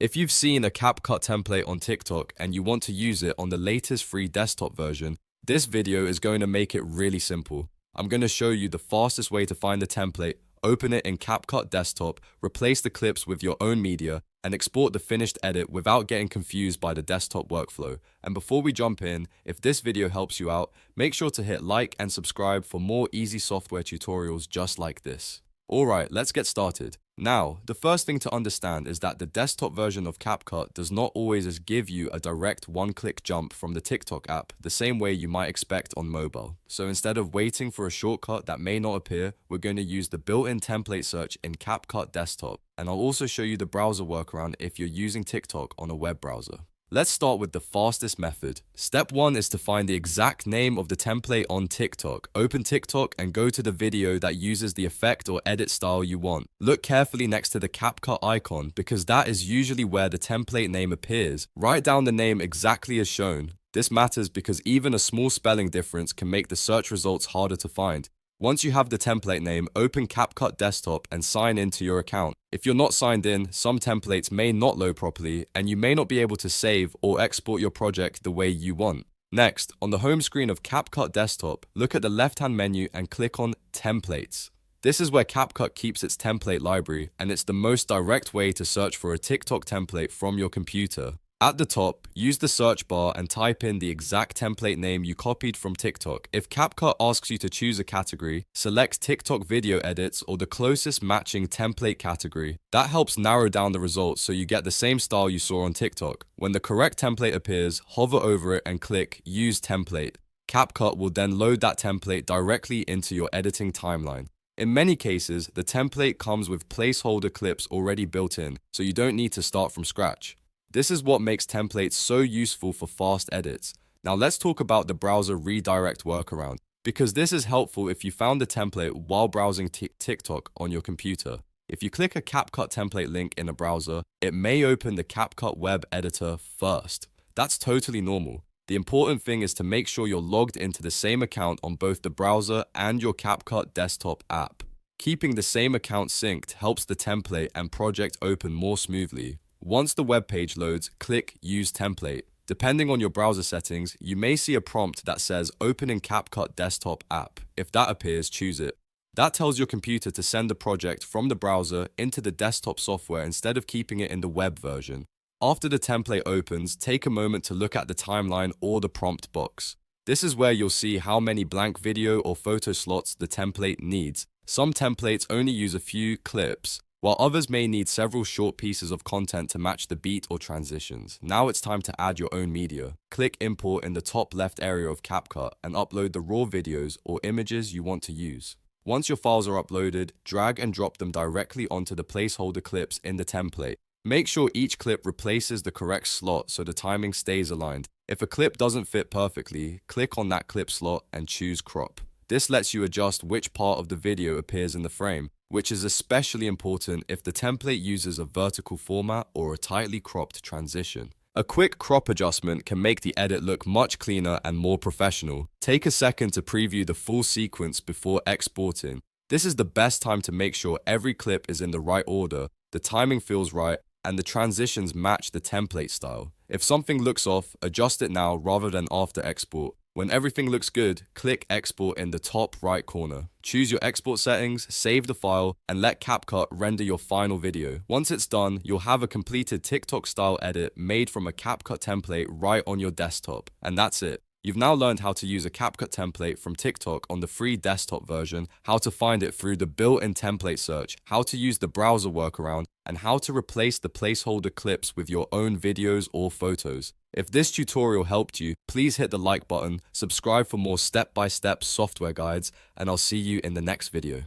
If you've seen a CapCut template on TikTok and you want to use it on the latest free desktop version, this video is going to make it really simple. I'm going to show you the fastest way to find the template, open it in CapCut Desktop, replace the clips with your own media, and export the finished edit without getting confused by the desktop workflow. And before we jump in, if this video helps you out, make sure to hit like and subscribe for more easy software tutorials just like this. Alright, let's get started. Now, the first thing to understand is that the desktop version of CapCut does not always just give you a direct one-click jump from the TikTok app the same way you might expect on mobile. So instead of waiting for a shortcut that may not appear, we're going to use the built-in template search in CapCut Desktop, and I'll also show you the browser workaround if you're using TikTok on a web browser. Let's start with the fastest method. Step 1 is to find the exact name of the template on TikTok. Open TikTok and go to the video that uses the effect or edit style you want. Look carefully next to the CapCut icon because that is usually where the template name appears. Write down the name exactly as shown. This matters because even a small spelling difference can make the search results harder to find. Once you have the template name, open CapCut Desktop and sign in to your account. If you're not signed in, some templates may not load properly and you may not be able to save or export your project the way you want. Next, on the home screen of CapCut Desktop, look at the left-hand menu and click on Templates. This is where CapCut keeps its template library, and it's the most direct way to search for a TikTok template from your computer. At the top, use the search bar and type in the exact template name you copied from TikTok. If CapCut asks you to choose a category, select TikTok video edits or the closest matching template category. That helps narrow down the results so you get the same style you saw on TikTok. When the correct template appears, hover over it and click Use Template. CapCut will then load that template directly into your editing timeline. In many cases, the template comes with placeholder clips already built in, so you don't need to start from scratch. This is what makes templates so useful for fast edits. Now let's talk about the browser redirect workaround, because this is helpful if you found the template while browsing TikTok on your computer. If you click a CapCut template link in a browser, it may open the CapCut web editor first. That's totally normal. The important thing is to make sure you're logged into the same account on both the browser and your CapCut desktop app. Keeping the same account synced helps the template and project open more smoothly. Once the web page loads, click Use Template. Depending on your browser settings, you may see a prompt that says Open in CapCut Desktop app. If that appears, choose it. That tells your computer to send the project from the browser into the desktop software instead of keeping it in the web version. After the template opens, take a moment to look at the timeline or the prompt box. This is where you'll see how many blank video or photo slots the template needs. Some templates only use a few clips, while others may need several short pieces of content to match the beat or transitions. Now it's time to add your own media. Click Import in the top left area of CapCut and upload the raw videos or images you want to use. Once your files are uploaded, drag and drop them directly onto the placeholder clips in the template. Make sure each clip replaces the correct slot so the timing stays aligned. If a clip doesn't fit perfectly, click on that clip slot and choose Crop. This lets you adjust which part of the video appears in the frame, which is especially important if the template uses a vertical format or a tightly cropped transition. A quick crop adjustment can make the edit look much cleaner and more professional. Take a second to preview the full sequence before exporting. This is the best time to make sure every clip is in the right order, the timing feels right, and the transitions match the template style. If something looks off, adjust it now rather than after export. When everything looks good, click Export in the top right corner. Choose your export settings, save the file, and let CapCut render your final video. Once it's done, you'll have a completed TikTok-style edit made from a CapCut template right on your desktop. And that's it. You've now learned how to use a CapCut template from TikTok on the free desktop version, how to find it through the built-in template search, how to use the browser workaround, and how to replace the placeholder clips with your own videos or photos. If this tutorial helped you, please hit the like button, subscribe for more step-by-step software guides, and I'll see you in the next video.